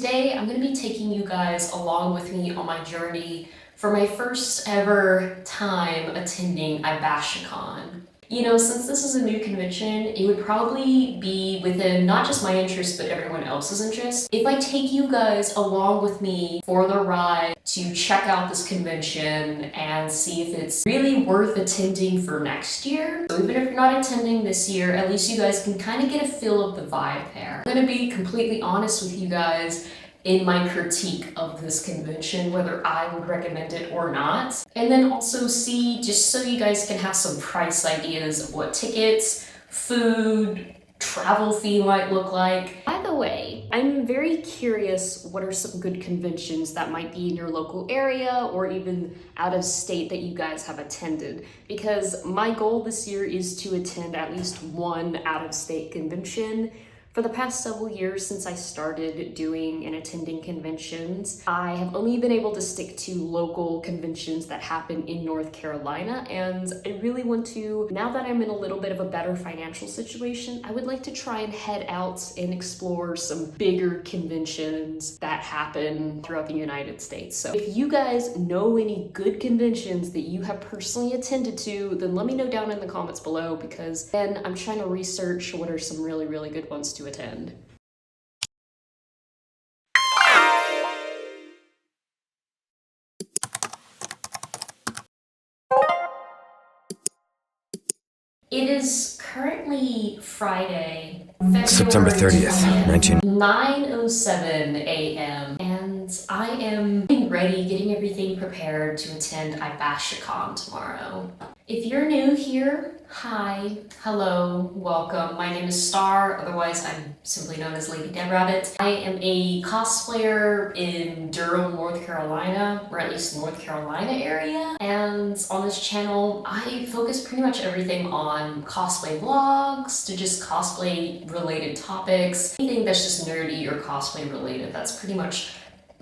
Today, I'm going to be taking you guys along with me on my journey for my first ever time attending IbashoCon. You know, since this is a new convention, it would probably be within not just my interest, but everyone else's interest if I take you guys along with me for the ride to check out this convention and see if it's really worth attending for next year. So even if you're not attending this year, at least you guys can kind of get a feel of the vibe there. I'm gonna be completely honest with you guys in my critique of this convention, whether I would recommend it or not. And then also see, just so you guys can have some price ideas of what tickets, food, travel fee might look like. By the way, I'm very curious what are some good conventions that might be in your local area or even out of state that you guys have attended, because my goal this year is to attend at least one out of state convention. For the past several years since I started doing and attending conventions, I have only been able to stick to local conventions that happen in North Carolina, and I really want to, now that I'm in a little bit of a better financial situation, I would like to try and head out and explore some bigger conventions that happen throughout the United States. So if you guys know any good conventions that you have personally attended to, then let me know down in the comments below, because then I'm trying to research what are some really good ones to attend. It is currently Friday, September 30th, 9:07 a.m. and I am getting ready, getting everything prepared to attend IbashoCon tomorrow. If you're new here, hi, hello, welcome. My name is Star, otherwise I'm simply known as Lady Dead Rabbit. I am a cosplayer in Durham, North Carolina, or at least North Carolina area. And on this channel, I focus pretty much everything on cosplay vlogs to just cosplay related topics. Anything that's just nerdy or cosplay related, that's pretty much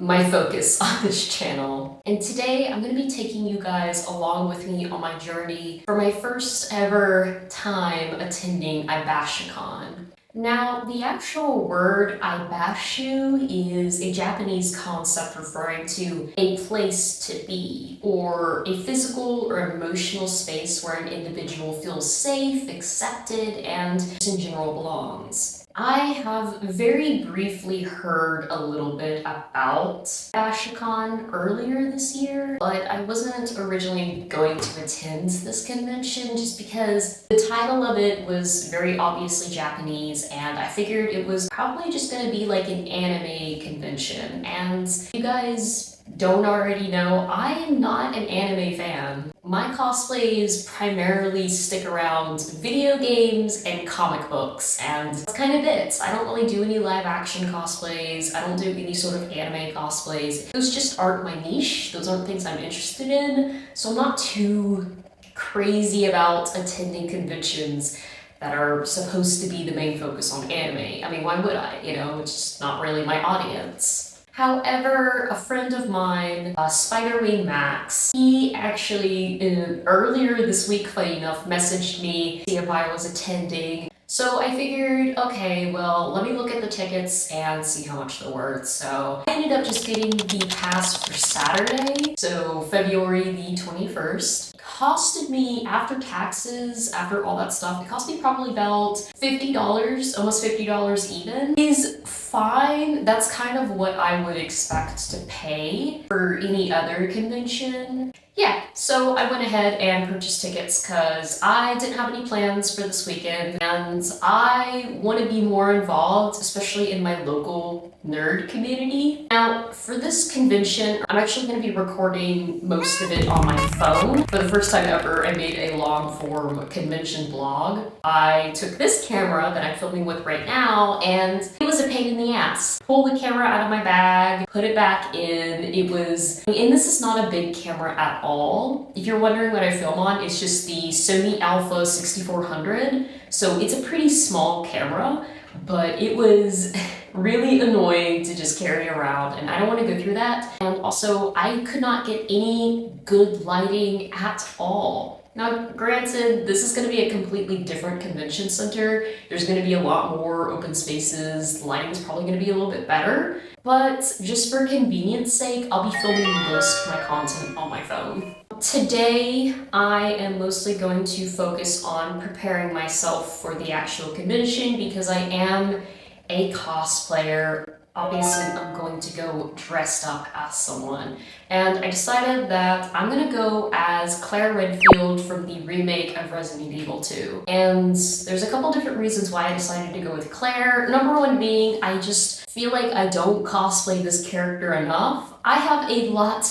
my focus on this channel. And today I'm going to be taking you guys along with me on my journey for my first ever time attending IbashoCon. Now, the actual word Ibashu is a Japanese concept referring to a place to be, or a physical or emotional space where an individual feels safe, accepted, and in general belongs. I have very briefly heard a little bit about IbashoCon earlier this year, but I wasn't originally going to attend this convention just because the title of it was very obviously Japanese, and I figured it was probably just going to be like an anime convention. And if you guys don't already know, I am not an anime fan. My cosplays primarily stick around video games and comic books, and that's kind of it. I don't really do any live action cosplays. I don't do any sort of anime cosplays. Those just aren't my niche. Those aren't things I'm interested in. So I'm not too crazy about attending conventions that are supposed to be the main focus on anime. I mean, why would I? You know, it's just not really my audience. However, a friend of mine, Spiderwing Max, he actually earlier this week, funny enough, messaged me to see if I was attending. So I figured, okay, well, let me look at the tickets and see how much they're worth. So I ended up just getting the pass for Saturday, so February the 21st. Costed me, after taxes, after all that stuff, it cost me probably about $50, almost $50 even. Is fine. That's kind of what I would expect to pay for any other convention. Yeah, so I went ahead and purchased tickets because I didn't have any plans for this weekend and I want to be more involved, especially in my local nerd community. Now, for this convention, I'm actually going to be recording most of it on my phone. For the first time ever, I made a long-form convention vlog. I took this camera that I'm filming with right now, and it was a pain in the ass. Pull the camera out of my bag, put it back in. It was, and this is not a big camera at all. If you're wondering what I film on, it's just the Sony Alpha 6400. So it's a pretty small camera, but it was really annoying to just carry around, and I don't want to go through that. And also, I could not get any good lighting at all. Now, granted, this is going to be a completely different convention center. There's going to be a lot more open spaces. The lighting's probably going to be a little bit better. But just for convenience sake, I'll be filming most of my content on my phone. Today, I am mostly going to focus on preparing myself for the actual convention because I am a cosplayer. Obviously, I'm going to go dressed up as someone. And I decided that I'm gonna go as Claire Redfield from the remake of Resident Evil 2. And there's a couple different reasons why I decided to go with Claire. Number one being, I just feel like I don't cosplay this character enough. I have a lot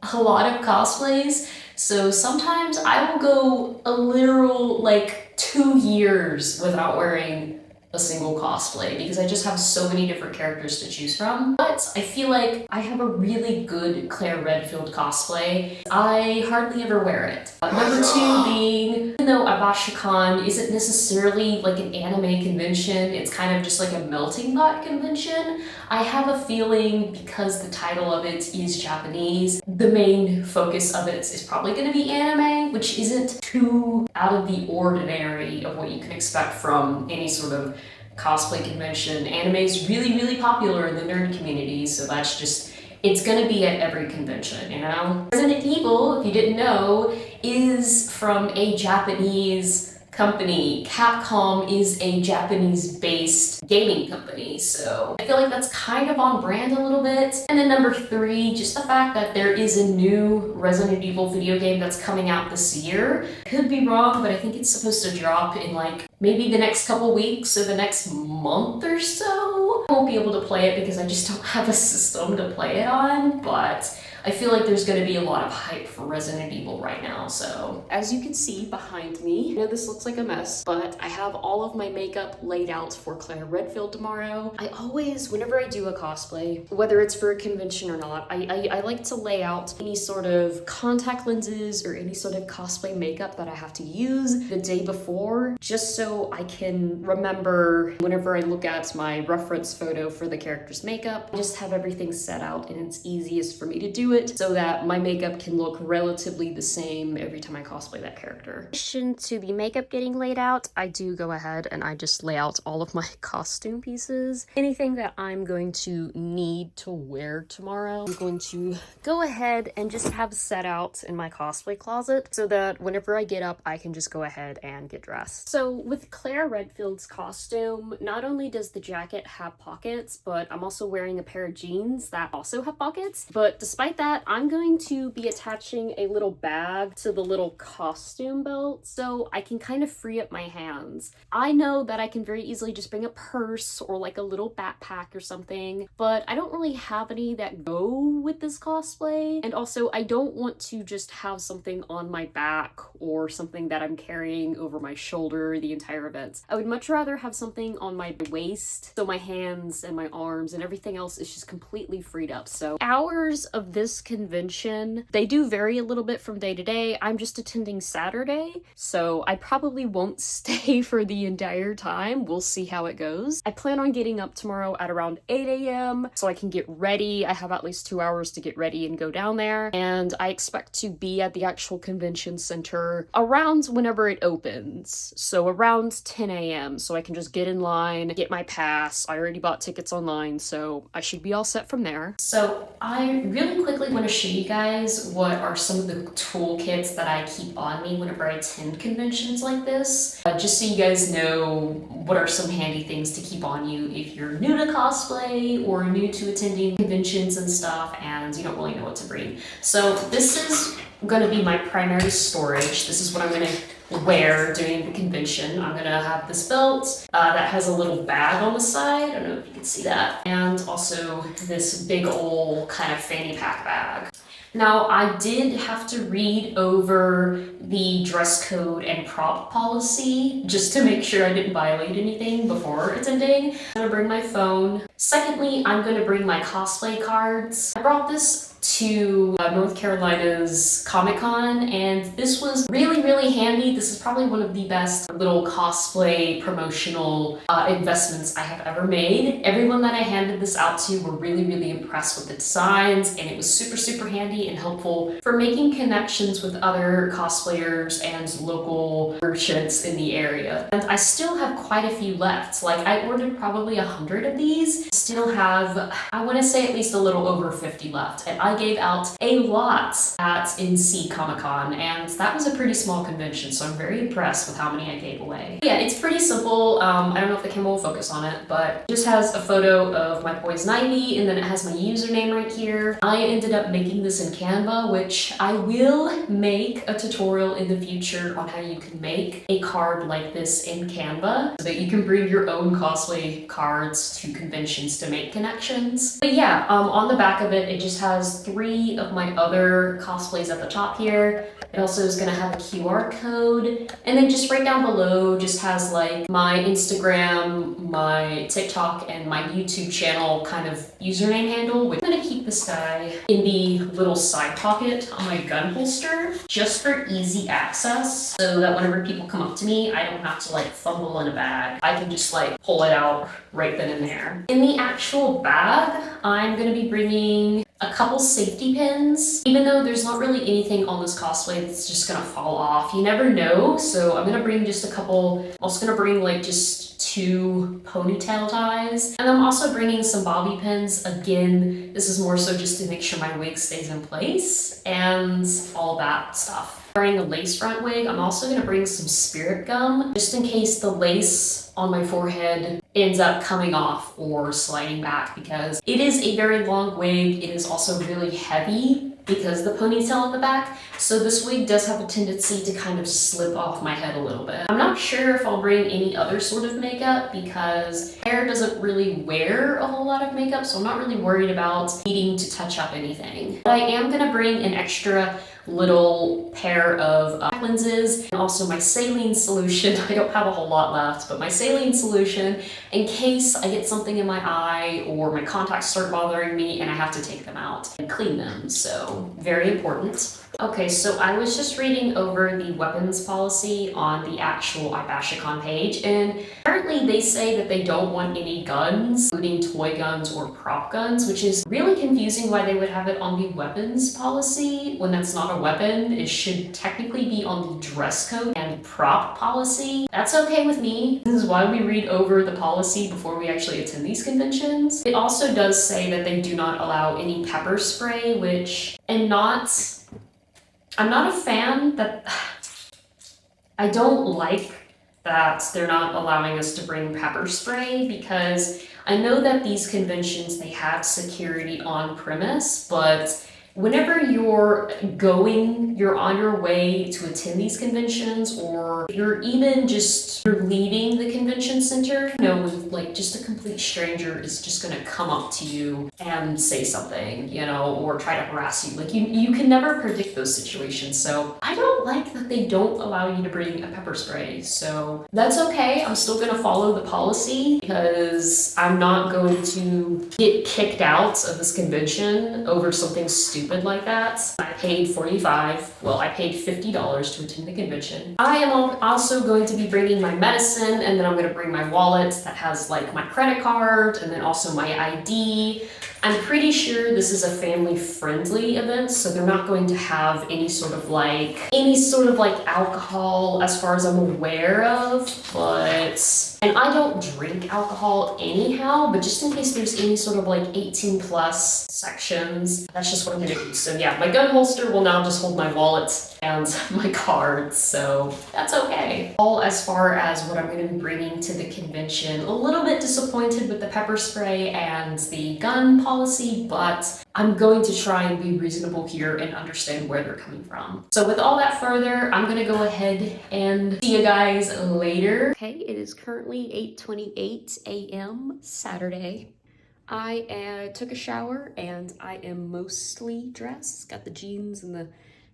of cosplays, so sometimes I will go a literal, like, 2 years without wearing a single cosplay because I just have so many different characters to choose from. But I feel like I have a really good Claire Redfield cosplay. I hardly ever wear it. Number two being, even though IbashoCon isn't necessarily like an anime convention, it's kind of just like a melting pot convention, I have a feeling because the title of it is Japanese, the main focus of it is probably going to be anime, which isn't too out of the ordinary of what you can expect from any sort of cosplay convention. Anime is really, really popular in the nerd community, so that's just, it's gonna be at every convention, you know? Resident Evil, if you didn't know, is from a Japanese company. Capcom is a Japanese-based gaming company, so I feel like that's kind of on brand a little bit. And then number three, just the fact that there is a new Resident Evil video game that's coming out this year. Could be wrong, but I think it's supposed to drop in like maybe the next couple weeks or the next month or so. I won't be able to play it because I just don't have a system to play it on, but I feel like there's going to be a lot of hype for Resident Evil right now, so. As you can see behind me, I know this looks like a mess, but I have all of my makeup laid out for Claire Redfield tomorrow. I always, whenever I do a cosplay, whether it's for a convention or not, I like to lay out any sort of contact lenses or any sort of cosplay makeup that I have to use the day before, just so I can remember whenever I look at my reference photo for the character's makeup, I just have everything set out and it's easiest for me to do it so that my makeup can look relatively the same every time I cosplay that character. In addition to the makeup getting laid out, I do go ahead and I just lay out all of my costume pieces. Anything that I'm going to need to wear tomorrow, I'm going to go ahead and just have set out in my cosplay closet so that whenever I get up, I can just go ahead and get dressed. So with Claire Redfield's costume, not only does the jacket have pockets, but I'm also wearing a pair of jeans that also have pockets. But despite that, I'm going to be attaching a little bag to the little costume belt so I can kind of free up my hands. I know that I can very easily just bring a purse or like a little backpack or something, but I don't really have any that go with this cosplay. And also I don't want to just have something on my back or something that I'm carrying over my shoulder the entire event. I would much rather have something on my waist so my hands and my arms and everything else is just completely freed up. So hours of this convention, they do vary a little bit from day to day. I'm just attending Saturday, so I probably won't stay for the entire time. We'll see how it goes. I plan on getting up tomorrow at around 8 a.m. so I can get ready. I have at least 2 hours to get ready and go down there, and I expect to be at the actual convention center around whenever it opens, so around 10 a.m. so I can just get in line, get my pass. I already bought tickets online, so I should be all set from there. So I really quickly want to show you guys what are some of the toolkits that I keep on me whenever I attend conventions like this. Just so you guys know what are some handy things to keep on you if you're new to cosplay or new to attending conventions and stuff and you don't really know what to bring. So this is going to be my primary storage. This is what I'm going to wear during the convention. I'm going to have this belt that has a little bag on the side. I don't know if you can see that. And also this big old kind of fanny pack bag. Now, I did have to read over the dress code and prop policy just to make sure I didn't violate anything before attending. I'm gonna bring my phone. Secondly, I'm going to bring my cosplay cards. I brought this to North Carolina's Comic-Con, and this was really handy. This is probably one of the best little cosplay promotional investments I have ever made. Everyone that I handed this out to were really impressed with the designs, and it was super handy and helpful for making connections with other cosplayers and local merchants in the area. And I still have quite a few left. Like, I ordered probably 100 of these. Still have, I want to say, at least a little over 50 left, and I gave out a lot at NC Comic-Con, and that was a pretty small convention, so I'm very impressed with how many I gave away. Yeah, it's pretty simple. I don't know if the camera will focus on it, but it just has a photo of my poison ivy, and then it has my username right here. I ended up making this in Canva, which I will make a tutorial in the future on how you can make a card like this in Canva so that you can bring your own cosplay cards to conventions to make connections. But yeah, on the back of it, it just has 3 of my other cosplays at the top here. It also is going to have a QR code, and then just right down below just has like my Instagram, my TikTok, and my YouTube channel kind of username handle, which I'm going to keep this guy in the little side pocket on my gun holster just for easy access, so that whenever people come up to me, I don't have to like fumble in a bag. I can just like pull it out right then and there. In the actual bag, I'm going to be bringing a couple safety pins. Even though there's not really anything on this cosplay that's just gonna fall off, you never know, so I'm gonna bring just a couple. I'm also gonna bring like just 2 ponytail ties, and I'm also bringing some bobby pins. Again, this is more so just to make sure my wig stays in place and all that stuff. Wearing a lace front wig, I'm also going to bring some spirit gum just in case the lace on my forehead ends up coming off or sliding back, because it is a very long wig. It is also really heavy because of the ponytail in the back, so this wig does have a tendency to kind of slip off my head a little bit. I'm not sure if I'll bring any other sort of makeup because hair doesn't really wear a whole lot of makeup, so I'm not really worried about needing to touch up anything. But I am going to bring an extra little pair of lenses and also my saline solution. I don't have a whole lot left, but my saline solution in case I get something in my eye or my contacts start bothering me and I have to take them out and clean them. So very important. Okay, so I was just reading over the weapons policy on the actual IbashoCon page, and apparently they say that they don't want any guns, including toy guns or prop guns, which is really confusing why they would have it on the weapons policy when that's not a weapon. It should technically be on the dress code and prop policy. That's okay with me. This is why we read over the policy before we actually attend these conventions. It also does say that they do not allow any pepper spray, which I'm not a fan that I don't like that they're not allowing us to bring pepper spray, because I know that these conventions, they have security on premise, but whenever you're on your way to attend these conventions, or you're even just leaving the convention center, you know, like just a complete stranger is just gonna come up to you and say something, you know, or try to harass you. Like you can never predict those situations. So I don't like that they don't allow you to bring a pepper spray. So that's okay. I'm still gonna follow the policy because I'm not going to get kicked out of this convention over something stupid like that. I paid $50 to attend the convention. I am also going to be bringing my medicine, and then I'm going to bring my wallet that has like my credit card and then also my ID. I'm pretty sure this is a family-friendly event, so they're not going to have any sort of like alcohol as far as I'm aware of, and I don't drink alcohol anyhow, but just in case there's any sort of like 18 plus sections, that's just what I'm gonna do. So yeah, my gun holster will now just hold my wallet and my cards, so that's okay. All as far as what I'm gonna be bringing to the convention, a little bit disappointed with the pepper spray and the gun policy, but I'm going to try and be reasonable here and understand where they're coming from. So with all that further, I'm gonna go ahead and see you guys later. Okay, it is currently 8:28 a.m. Saturday. I took a shower and I am mostly dressed. Got the jeans and the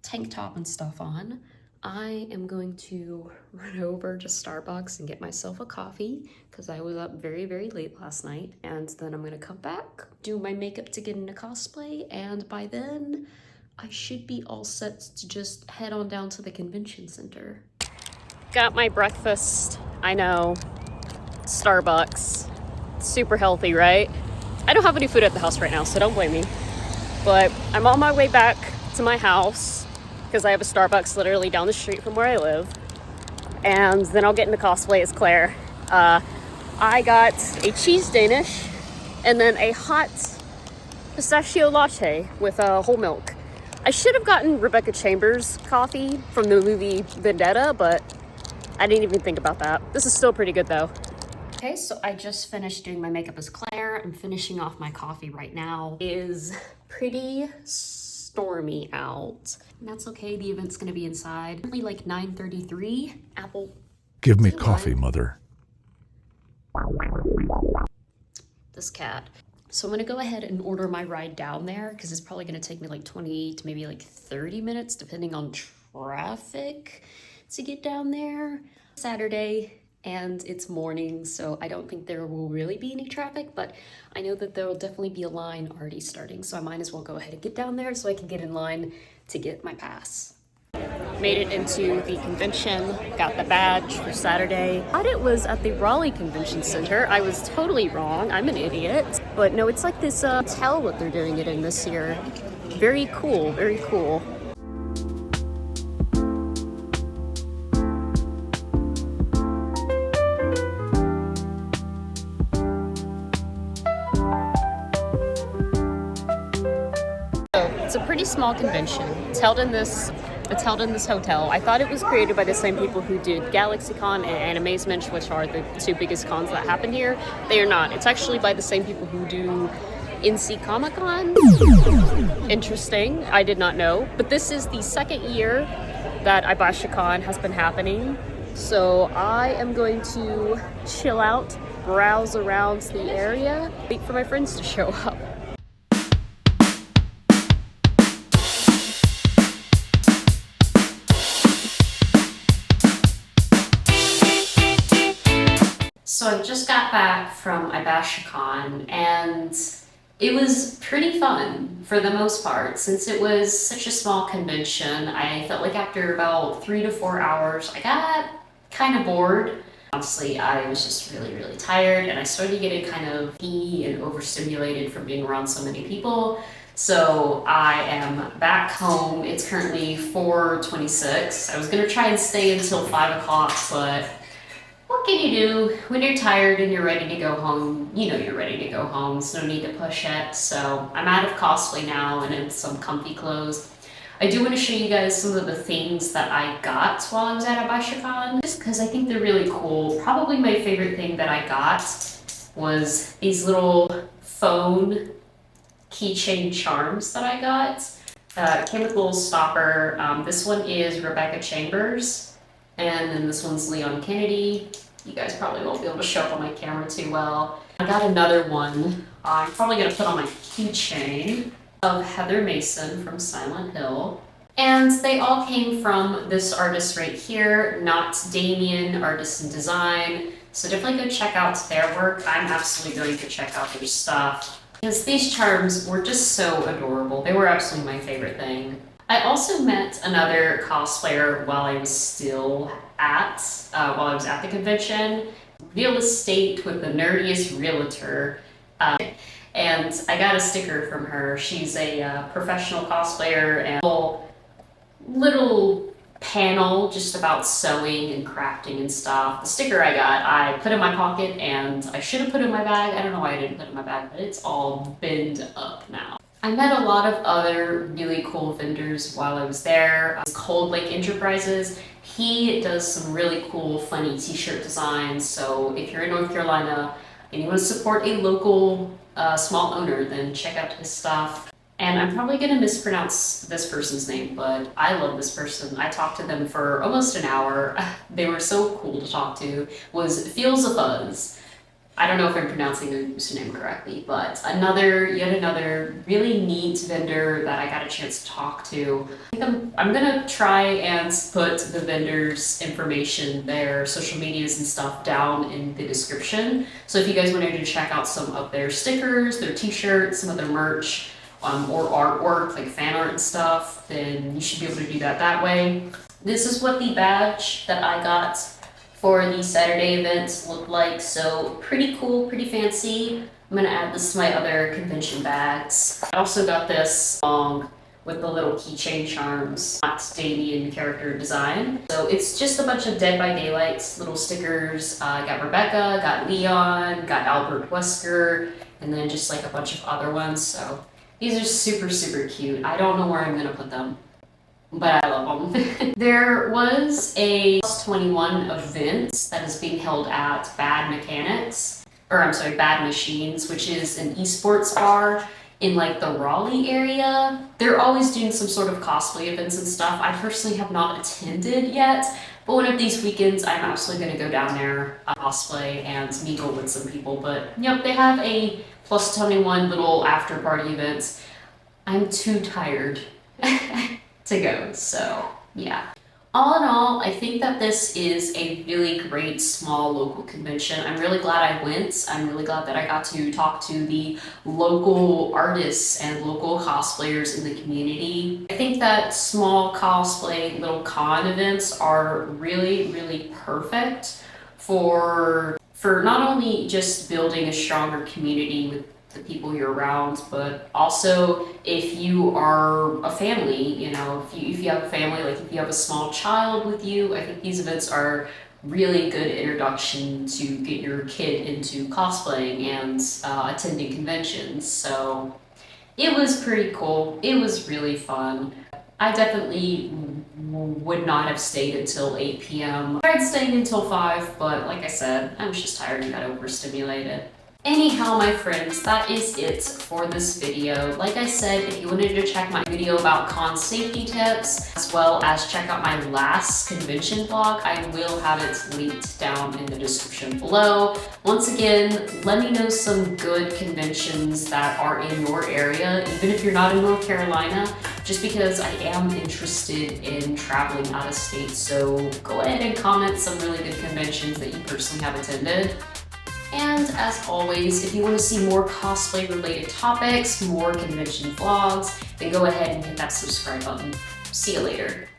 tank top and stuff on. I am going to run over to Starbucks and get myself a coffee because I was up very, very late last night. And then I'm gonna come back, do my makeup to get into cosplay, and by then I should be all set to just head on down to the convention center. Got my breakfast, I know, Starbucks. Super healthy, right? I don't have any food at the house right now, so don't blame me. But I'm on my way back to my house because I have a Starbucks literally down the street from where I live. And then I'll get into cosplay as Claire. I got a cheese Danish and then a hot pistachio latte with whole milk. I should have gotten Rebecca Chambers coffee from the movie Vendetta, but I didn't even think about that. This is still pretty good though. Okay, so I just finished doing my makeup as Claire. I'm finishing off my coffee right now. It is pretty stormy out. And that's okay, the event's gonna be inside. Only like 9:33. Apple. Give me coffee, Mother. This cat. So I'm gonna go ahead and order my ride down there because it's probably gonna take me like 20 to maybe like 30 minutes depending on traffic to get down there. Saturday. And it's morning, so I don't think there will really be any traffic, but I know that there will definitely be a line already starting, so I might as well go ahead and get down there so I can get in line to get my pass. Made it into the convention, got the badge for Saturday. Thought it was at the Raleigh Convention Center. I was totally wrong, I'm an idiot. But no, it's like this hotel that they're doing it in this year. Very cool, very cool. It's a pretty small convention. It's held in this hotel. I thought it was created by the same people who did GalaxyCon and Animazement, which are the two biggest cons that happen here. They are not. It's actually by the same people who do NC Comic Con. Interesting. I did not know. But this is the second year that IbashoCon has been happening. So I am going to chill out, browse around the area, wait for my friends to show up. So I just got back from IbashoCon and it was pretty fun for the most part. Since it was such a small convention, I felt like after about 3 to 4 hours, I got kind of bored. Honestly, I was just really, really tired and I started getting kind of pee and overstimulated from being around so many people. So I am back home. It's currently 4:26. I was gonna try and stay until 5 o'clock, but what can you do when you're tired and you're ready to go home? You know you're ready to go home, so no need to push it. So I'm out of cosplay now and in some comfy clothes. I do want to show you guys some of the things that I got while I was at IbashoCon, just because I think they're really cool. Probably my favorite thing that I got was these little phone keychain charms that I got. Came with a little stopper. This one is Rebecca Chambers. And then this one's Leon Kennedy. You guys probably won't be able to show up on my camera too well. I got another one. I'm probably gonna put on my keychain of Heather Mason from Silent Hill. And they all came from this artist right here, Not Damien, Artist and Design. So definitely go check out their work. I'm absolutely going to check out their stuff because these charms were just so adorable. They were absolutely my favorite thing. I also met another cosplayer while I was still while I was at the convention. Real estate with the nerdiest realtor. And I got a sticker from her. She's a professional cosplayer and a little panel just about sewing and crafting and stuff. The sticker I put in my pocket and I should have put in my bag. I don't know why I didn't put it in my bag, but it's all binned up now. I met a lot of other really cool vendors while I was there. Cold Lake Enterprises. He does some really cool, funny t-shirt designs. So if you're in North Carolina and you want to support a local small owner, then check out his stuff. And I'm probably going to mispronounce this person's name, but I love this person. I talked to them for almost an hour. They were so cool to talk to. Was Feels a Fuzz. I don't know if I'm pronouncing their username correctly, but yet another really neat vendor that I got a chance to talk to. I think I'm gonna try and put the vendor's information, their social medias and stuff down in the description. So if you guys wanted to check out some of their stickers, their t-shirts, some of their merch, or artwork, like fan art and stuff, then you should be able to do that way. This is what the badge that I got for the Saturday event looked like. So pretty cool, pretty fancy. I'm gonna add this to my other convention bags. I also got this along with the little keychain charms, not Damien character design. So it's just a bunch of Dead by Daylight little stickers. I got Rebecca, got Leon, got Albert Wesker, and then just like a bunch of other ones. So these are super, super cute. I don't know where I'm gonna put them, but I love them. There was a Plus 21 event that is being held at Bad Machines, which is an esports bar in like the Raleigh area. They're always doing some sort of cosplay events and stuff. I personally have not attended yet, but one of these weekends I'm absolutely gonna go down there, cosplay and mingle with some people. But yep, they have a Plus 21 little after party event. I'm too tired to go, so yeah. All in all, I think that this is a really great small local convention. I'm really glad I went. I'm really glad that I got to talk to the local artists and local cosplayers in the community. I think that small cosplay little con events are really, really perfect for not only just building a stronger community with the people you're around, but also if you are a family, you know, if you have a family, like if you have a small child with you, I think these events are really good introduction to get your kid into cosplaying and attending conventions. So it was pretty cool. It was really fun. I definitely would not have stayed until 8 p.m. I tried staying until 5, but like I said, I was just tired and got overstimulated. Anyhow, my friends, that is it for this video. Like I said, if you wanted to check my video about con safety tips, as well as check out my last convention vlog, I will have it linked down in the description below. Once again, let me know some good conventions that are in your area, even if you're not in North Carolina, just because I am interested in traveling out of state. So go ahead and comment some really good conventions that you personally have attended. And as always, if you want to see more cosplay related topics, more convention vlogs, then go ahead and hit that subscribe button. See you later.